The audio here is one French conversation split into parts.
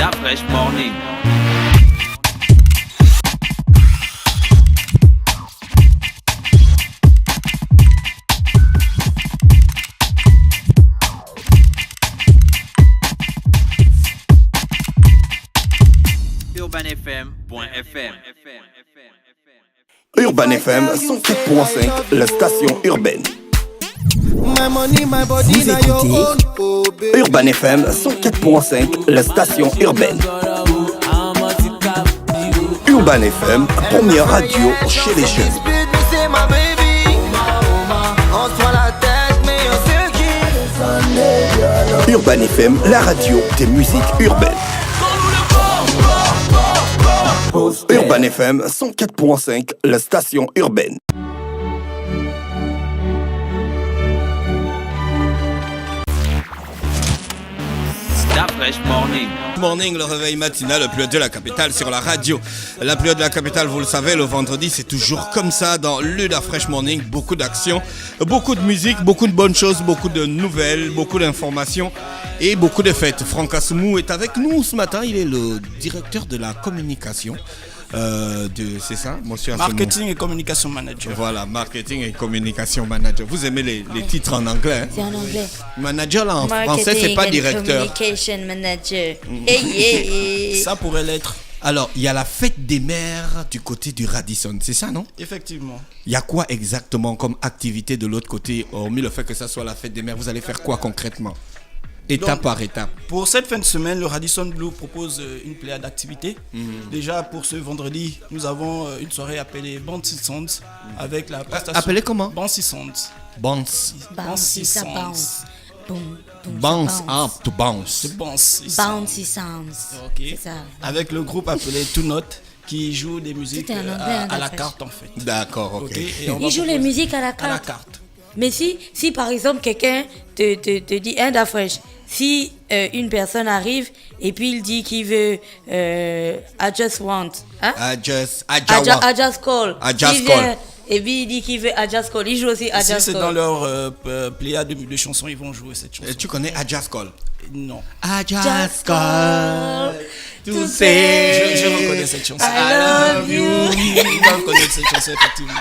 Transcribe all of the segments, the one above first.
La Fresh Morning. UrbanFM.fm. Urban FM 104.5, la station urbaine. Vous écoutez Urban FM 104.5, la station urbaine. Urban FM, première radio chez les jeunes. Urban FM, la radio des musiques urbaines. Urban FM 104.5, la station urbaine. La Fresh Morning. Morning, le réveil matinal le plus haut de la capitale sur la radio. La plus haut de la capitale, vous le savez, le vendredi, c'est toujours comme ça dans le La Fresh Morning. Beaucoup d'actions, beaucoup de musique, beaucoup de bonnes choses, beaucoup de nouvelles, beaucoup d'informations et beaucoup de fêtes. Franck Assoumou est avec nous ce matin. Il est le directeur de la communication. C'est ça, monsieur Assoumou? Marketing et communication manager. Voilà, marketing et communication manager. Vous aimez les titres en anglais, hein? C'est en anglais. Manager là en Marketing français, c'est pas and directeur. Communication manager. Hey. Ça pourrait l'être. Alors, il y a la fête des mères du côté du Radisson, c'est ça, non? Effectivement. Il y a quoi exactement comme activité de l'autre côté, hormis le fait que ça soit la fête des mères? Vous allez faire quoi concrètement? Étape par étape. Pour cette fin de semaine, le Radisson Blu propose une pléiade d'activités. Déjà, pour ce vendredi, nous avons une soirée appelée Bouncy Sounds avec la prestation. Appelée comment? Bouncy Sounds. Bounce. Bouncy, ça bounce. Boom, boom, Bounce ça up to bounce. Bouncy Bouncy sounds. Ok. C'est ça. Avec le groupe appelé Two Note qui joue des musiques Tout est en anglais, à la d'après. carte en fait. D'accord, ok. Ok, et on va Ils jouent les proposer musiques à la à la carte. carte. Mais si par exemple quelqu'un te dit un d'afresh, si une personne arrive et puis il dit qu'il veut I just want, hein? I just call. I just Il call. vient et puis il dit qu'il veut I just call. Il joue aussi I Si just c'est call. dans leur pléiade de chansons, ils vont jouer cette chanson. Tu connais I just call? Non. I Just call to Je reconnais cette chanson. I love you. Je reconnais cette chanson effectivement.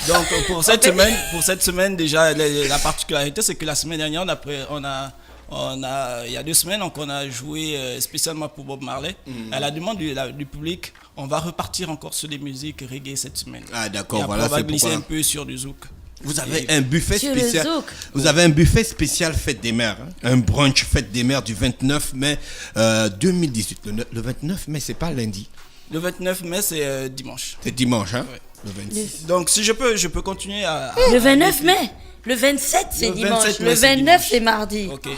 Donc pour cette semaine déjà la particularité c'est que la semaine dernière il y a 2 semaines donc on a joué spécialement pour Bob Marley. À la demande du public, on va repartir encore sur des musiques reggae cette semaine. Ah d'accord, Et voilà, après, on va c'est glisser pourquoi. un peu sur du zouk. Vous avez un buffet Sur le spécial. zouk. Vous avez un buffet spécial fête des mères, hein? Un brunch fête des mères du 29 mai 2018. Le 29 mai, c'est pas lundi. Le 29 mai c'est dimanche. C'est dimanche, hein? Ouais. Le 26. Donc si je peux continuer à Le 29 mai. Le 27 c'est Le dimanche. 27 mai, Le c'est 29 dimanche. c'est mardi. OK.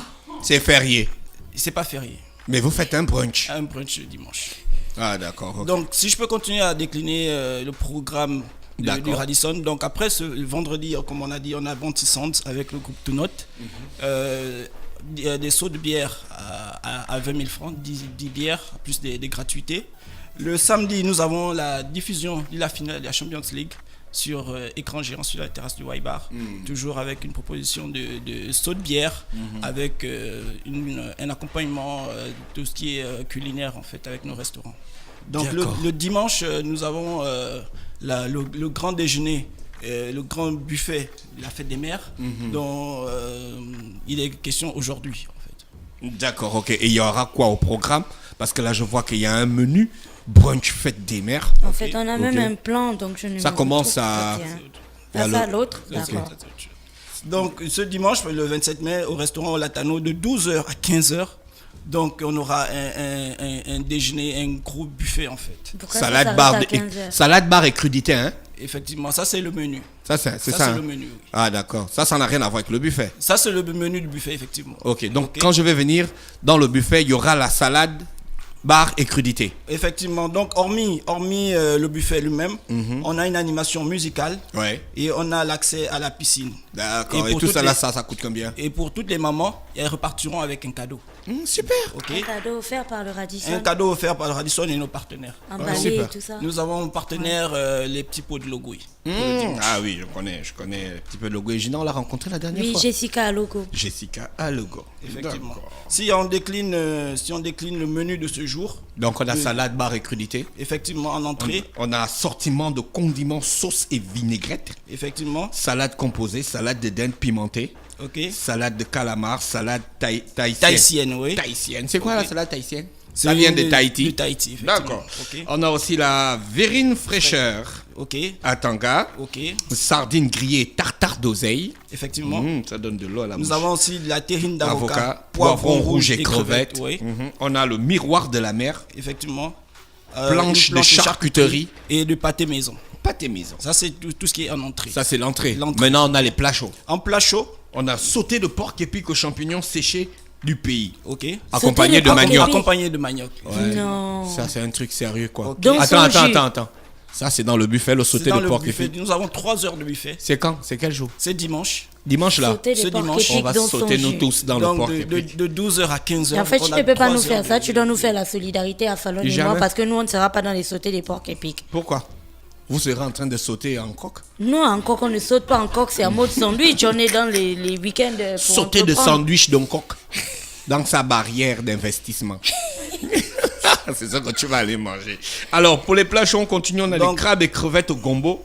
C'est férié. C'est pas férié. Mais vous faites un brunch. Un brunch le dimanche. Ah d'accord. Ok. Donc, si je peux continuer à décliner le programme du Radisson. Donc, après ce vendredi, comme on a dit, on a Bounty Sounds avec le groupe Two Note. Des seaux de bière à 20 000 francs, 10 bières, plus des gratuités. Le samedi, nous avons la diffusion de la finale de la Champions League sur écran géant sur la terrasse du Y-Bar. Toujours avec une proposition de seaux de bière, avec un accompagnement de tout ce qui est culinaire en fait avec nos restaurants. Donc le dimanche, nous avons le grand déjeuner, le grand buffet de la fête des mères, dont il est question aujourd'hui en fait. D'accord, ok. Et il y aura quoi au programme? Parce que là, je vois qu'il y a un menu brunch fête des mères. En fait, on a même un plan, donc je ne Ça me commence retrouve à- pas bien. Ça, l'autre, d'accord. Donc ce dimanche, le 27 mai, au restaurant Latano, de 12h à 15h, donc on aura un déjeuner, un gros buffet en fait. Pourquoi Salade, ça bar, s'arrête à 15 heures? salade, bar et crudité, hein? Effectivement, ça c'est le menu. Ça, c'est Ça, ça. c'est hein? le menu, oui. Ah, d'accord. Ça n'a rien à voir avec le buffet. Ça c'est le menu du buffet, effectivement. Ok, donc Ok. quand je vais venir dans le buffet, il y aura la salade, bar et crudité. Effectivement, donc hormis le buffet lui-même, on a une animation musicale Ouais. et on a l'accès à la piscine. D'accord. Et Et pour tout toutes ça là, les- ça coûte combien? Et pour toutes les mamans, et elles repartiront avec un cadeau. Super. Ok. Un cadeau offert par le Radisson. Un cadeau offert par le Radisson et nos partenaires. Emballé et tout ça. Nous avons partenaire les petits pots de Logouille. Ah oui, je connais un petit peu le logo. Gina, on l'a rencontré la dernière Oui, fois. Jessica à logo. Jessica a le go. Effectivement. D'accord. Si on décline le menu de ce jour, Donc on a Oui. salade, bar et crudité. effectivement en entrée, On a assortiment de condiments, sauce et vinaigrette. effectivement, Salade composée, salade de dinde pimentée. ok. Salade de calamar, salade tahitienne. Tahitienne, oui. Tahitienne. C'est quoi Ok. la salade tahitienne? C'est Ça vient une- de Tahiti. de Tahiti, effectivement. D'accord. Ok. On a aussi la verrine fraîcheur Ok, à Tanga. ok, Sardines grillées tartare d'oseille. effectivement. Ça donne de l'eau à la Nous bouche. avons aussi de la terrine d'avocat, Avocat, poivron rouge et crevettes. oui, On a le miroir de la mer. effectivement. Planche Une de charcuterie. et de pâté maison. Pâté maison. Ça, c'est tout ce qui est en entrée. Ça, c'est l'entrée. L'entrée. Maintenant, on a les plats chauds. En plat chaud, On a sauté de porc épic aux champignons séchés du pays. ok. Accompagné de de porc manioc. épic. Accompagné de manioc. Ouais. Non. Ça, c'est un truc sérieux, quoi. Ok. Donc, Attends. son jus. Ça, c'est dans le buffet, le C'est sauté dans de le porc buffet. épic. Nous avons 3 heures de buffet. C'est quand? C'est quel jour? C'est dimanche. Dimanche, là. Sauter Ce les porcs dimanche, épics On va dans son sauter nous jus. tous dans le Donc porc de épic. 12h à 15h. Et en fait, tu on ne a peux pas 3 nous faire heures ça. de- Tu dois nous faire la solidarité à Fallon et Jamais. moi parce que nous, on ne sera pas dans les sautés des porcs épics. Pourquoi? Vous serez en train de sauter en coque? Non, encore qu'on ne saute pas en coque, c'est un mode sandwich. On est dans les week-ends pour Sauter de entreprendre. sandwich d'un coq dans sa barrière d'investissement. C'est ça que tu vas aller manger. Alors, pour les plats chauds, on continue. On a Donc- les crabes et crevettes au gombo.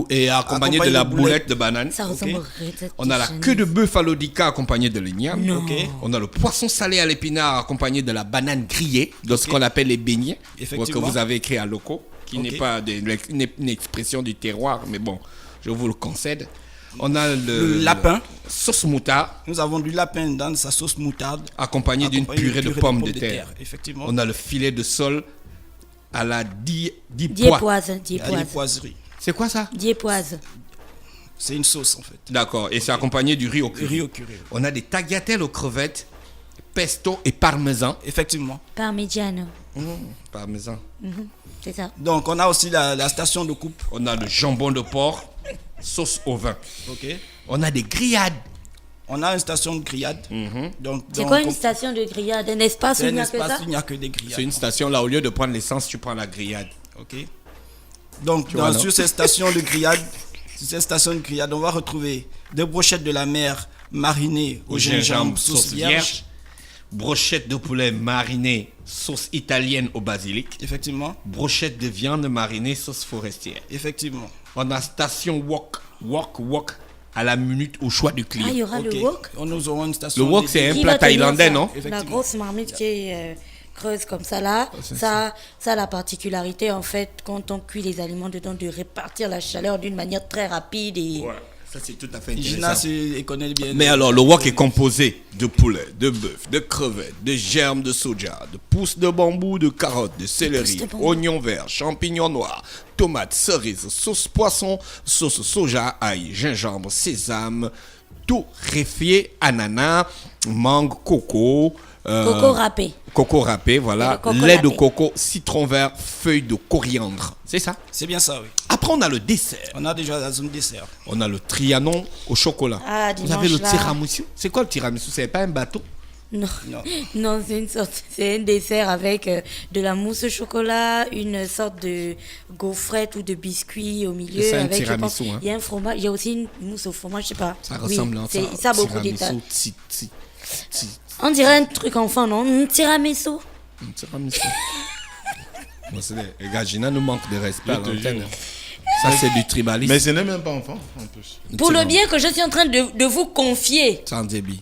Et accompagné de la boulette de banane. Ça ressemble au raisin On a la Tiffany. queue de bœuf à l'odica accompagnée de l'igname. Non. Ok. On a le poisson salé à l'épinard accompagné de la banane grillée, de ce qu'on appelle les beignets, Effectivement. que vous avez écrit à loco, qui Ok. n'est pas une expression du terroir, mais bon, je vous le concède. On a Le lapin. sauce moutarde Nous avons du lapin dans sa sauce moutarde. accompagnée d'une accompagné purée de pommes de terre. Effectivement. On a le filet de sol à la Diépoise, Il y a des diépoise. poiseries. C'est quoi ça? Diépoise. C'est une sauce en fait. D'accord, et c'est accompagné du riz au curry. Riz au curry. On a des tagliatelles aux crevettes, pesto et parmesan. Effectivement. Parmigiano. Parmesan. C'est ça. Donc on a aussi la station de coupe. On a le jambon de porc, sauce au vin. Ok. On a des grillades. On a une station de grillade. Donc C'est quoi une station de grillade? Un espace où C'est il n'y un a que espace ça? où il n'y a que des grillades. C'est une station là, au lieu de prendre l'essence, tu prends la grillade. Ok. Donc vois, non? sur ces stations de grillade, on va retrouver des brochettes de la mer marinées au gingembre, sauce vierge. Brochette de poulet marinée, sauce italienne au basilic. Effectivement. Brochette de viande marinée, sauce forestière. Effectivement. On a station wok à la minute au choix du Ah, client. il y aura Ok. le wok. Nous aurons une station. Le wok, dédiée. c'est un Qui plat va tenir thaïlandais, ça? non? La Effectivement. grosse marmite qui est creuse comme ça là, ça a la particularité en fait quand on cuit les aliments dedans de répartir la chaleur d'une manière très rapide et Ouais, ça c'est tout à fait Gina intéressant. elle connaît bien. Mais alors, le wok est composé de poulet, de bœuf, de crevettes, de germes de soja, de pousses de bambou, de carottes, de céleri, pousses de bambou. oignons verts, champignons noirs, tomates, cerises, sauce poisson, sauce soja, ail, gingembre, sésame, tout réfié, ananas, mangue, coco. coco râpé. Coco râpé, Et voilà. le coco Lait de râpé. coco, citron vert, feuilles de coriandre. C'est ça? C'est bien ça, oui. Après, on a le dessert. On a déjà la zone dessert. On a le trianon au chocolat. Ah, Vous avez le dimanche, là. tiramisu. C'est quoi le tiramisu? C'est pas un bateau? Non, Non. non, c'est un dessert avec de la mousse au chocolat, une sorte de gaufrette ou de biscuit au milieu. C'est un avec, je tiramisu, pense, hein. il y a un fromage, il y a aussi une mousse au fromage, je sais pas. Ça Oui, ressemble c'est à ça a beaucoup tiramisu, d'états. Un On dirait un truc enfant, non? Un tiramisu. tiramisu. Bon, c'est les gars, Gina nous manque de respect à Je te l'antenne. jure. Ça, c'est du tribalisme. Mais ce n'est même pas enfant, en plus. Pour le bien que je suis en train de vous confier, Sans débit.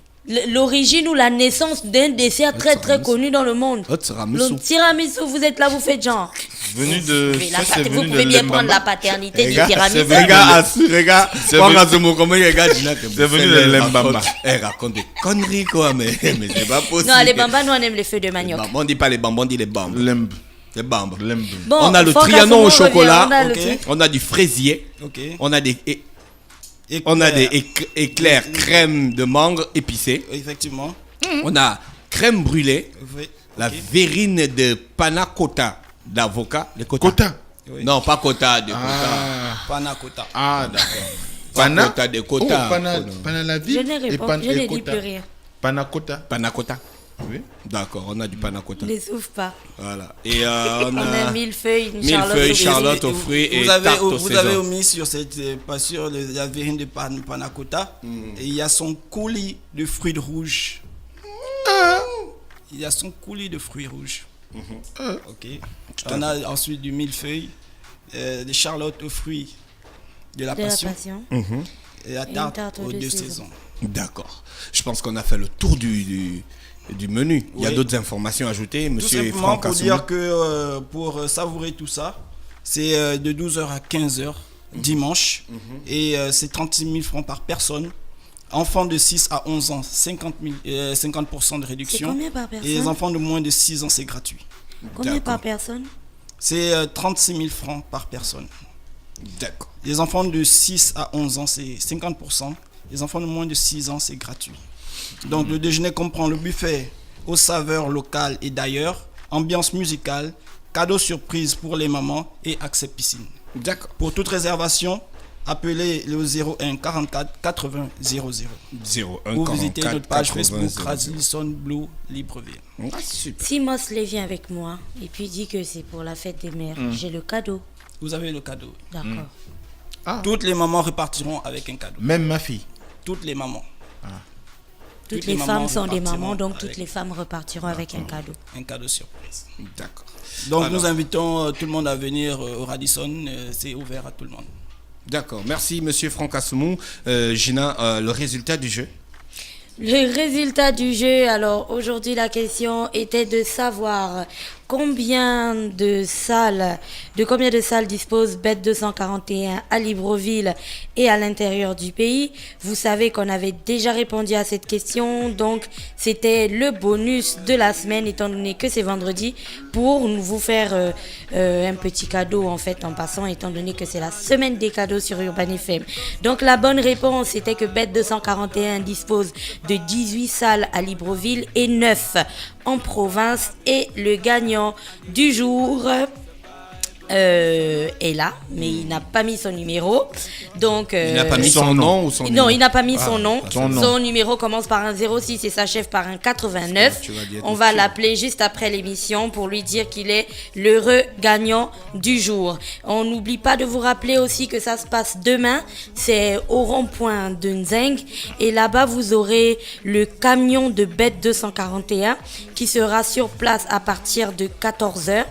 l'origine ou la naissance d'un dessert très très tiramisu. connu dans le monde. Le tiramisu. Le tiramisu, vous êtes là, vous faites genre. Venu de. Mais Ça, la c'est vous venu pouvez de bien prendre la Lembamba. paternité du Regarde, tiramisu. regarde, C'est Prends venu- à ce mot, comment il regarde Gina que C'est venu de Lembamba. Elle raconte des conneries, quoi, mais c'est pas possible. Non, les bambas, nous on aime les feux de manioc. On dit pas les bambes, on dit les bambes. Lemb. Les bambes. Lemb. Bon, On a le faut qu'à trianon au ce moment, chocolat. on a le Ok. truc. On a du fraisier. Ok. On a des Éclair. éclairs crème de mangue épicée. Effectivement. On a crème brûlée. Oui. La Ok. verrine de panna cotta d'avocat. Les cotta. Quota. Oui. Non, pas cotta, de cotta. Ah, Panna cotta. ah d'accord. Pas Pana. cotta, de cotta. Oh, pana la vie. Je ne et réponds, pan- je et ne dis quota. plus rien. Panna cotta. Panna cotta. Oui. D'accord, on a du panna cotta. Ne souffle pas. Voilà. Et on On a a millefeuille, une millefeuille, Charlotte. Charlotte aux fruits et vous avez, tarte au vous avez sésame. omis sur cette, pas sur la verrine de panna cotta, et il y a son coulis de fruits rouges. Il y a son coulis de fruits rouges. Ok. On a ensuite du millefeuille, des charlottes aux fruits de la De la passion passion. et la une tarte tarte aux aux deux deux saisons. saisons. D'accord. Je pense qu'on a fait le tour du menu. Il y a Oui. d'autres informations ajoutées, Tout monsieur simplement Franck pour Assoumou. dire que pour savourer tout ça, c'est de 12h à 15h dimanche et c'est 36 000 francs par personne. Enfants de 6 à 11 ans, 50% de C'est réduction. combien par Et les personne? enfants de moins de 6 ans, c'est gratuit. Combien D'accord. par personne? C'est 36 000 francs par personne. D'accord. Les enfants de 6 à 11 ans, c'est 50%. Les enfants de moins de 6 ans, c'est gratuit. Donc le déjeuner comprend le buffet aux saveurs locales et d'ailleurs, ambiance musicale, cadeaux surprise pour les mamans et accès piscine. D'accord. Pour toute réservation, appelez le 01 44 80 00 01 ou visitez 44 notre page 80 Facebook 00. Radisson Blue Libreville. Ah, super. Si Mosley vient avec moi et puis dit que c'est pour la fête des mères, j'ai le cadeau. Vous avez le cadeau. D'accord. Toutes les mamans repartiront avec un cadeau. Même ma fille. Toutes les mamans. Toutes les femmes sont des mamans, donc avec toutes les femmes repartiront avec un cadeau. un cadeau surprise. D'accord. Donc Alors. nous invitons tout le monde à venir au Radisson. C'est ouvert à tout le monde. D'accord. Merci, monsieur Franck Assoumou. Gina, le résultat du jeu? Le résultat du jeu, alors aujourd'hui la question était de savoir combien de salles dispose Bet 241 à Libreville et à l'intérieur du pays. Vous savez qu'on avait déjà répondu à cette question, donc c'était le bonus de la semaine étant donné que c'est vendredi pour vous faire un petit cadeau en fait en passant étant donné que c'est la semaine des cadeaux sur Urban FM. Donc la bonne réponse était que Bet 241 dispose de 18 salles à Libreville et 9 en province et le gagnant du jour est là, mais il n'a pas mis son numéro. Donc, Il n'a pas mis son nom ou son non, numéro? il n'a pas mis son nom. son nom. Son numéro commence par un 06 et s'achève par un 89. Tu vas dire On tout va de suite. l'appeler juste après l'émission pour lui dire qu'il est l'heureux gagnant du jour. On n'oublie pas de vous rappeler aussi que ça se passe demain. C'est au rond-point de Nzeng. Et là-bas, vous aurez le camion de Bet 241 qui sera sur place à partir de 14h.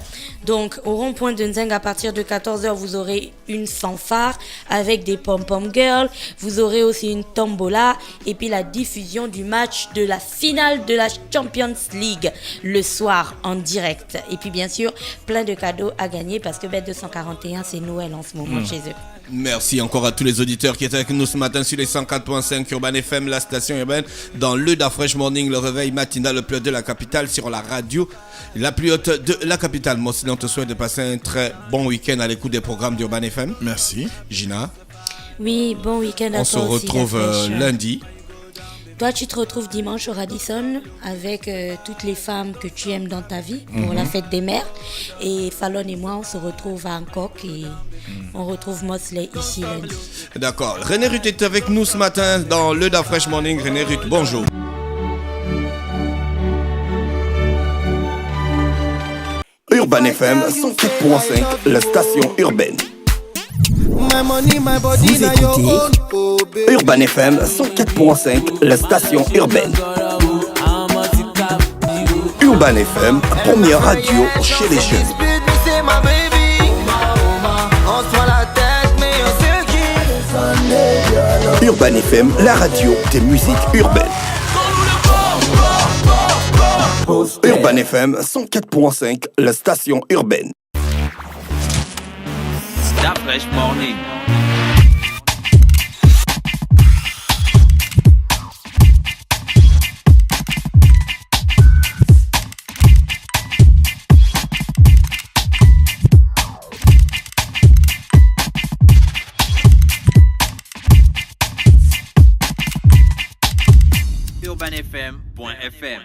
Donc, au rond-point de Nzeng, à partir de 14h, vous aurez une fanfare avec des pom-pom girls. Vous aurez aussi une tombola et puis la diffusion du match de la finale de la Champions League le soir en direct. Et puis, bien sûr, plein de cadeaux à gagner parce que Bet 241, c'est Noël en ce moment chez eux. Merci encore à tous les auditeurs qui étaient avec nous ce matin sur les 104.5 Urban FM, la station urbaine, dans le Da Fresh Morning, le réveil matinal le plus haut de la capitale sur la radio, la plus haute de la capitale. Moi aussi, on te souhaite de passer un très bon week-end à l'écoute des programmes d'Urban FM. Merci. Gina, Oui, bon week-end à on toi se aussi, retrouve La Fraîche. lundi. Toi, tu te retrouves dimanche au Radisson avec toutes les femmes que tu aimes dans ta vie pour la fête des mères. Et Fallon et moi, on se retrouve à Hancock et on retrouve Mosley ici lundi. D'accord. René Ruth est avec nous ce matin dans le Da Fresh Morning. René Ruth, bonjour. Urban FM 104.5, la station urbaine. Vous écoutez Urban FM 104.5, la station urbaine. Urban FM, première radio chez les jeunes. Urban FM, la radio des musiques urbaines. Urban FM 104.5, la station urbaine. Da Fresh Morning. UrbanFM.fm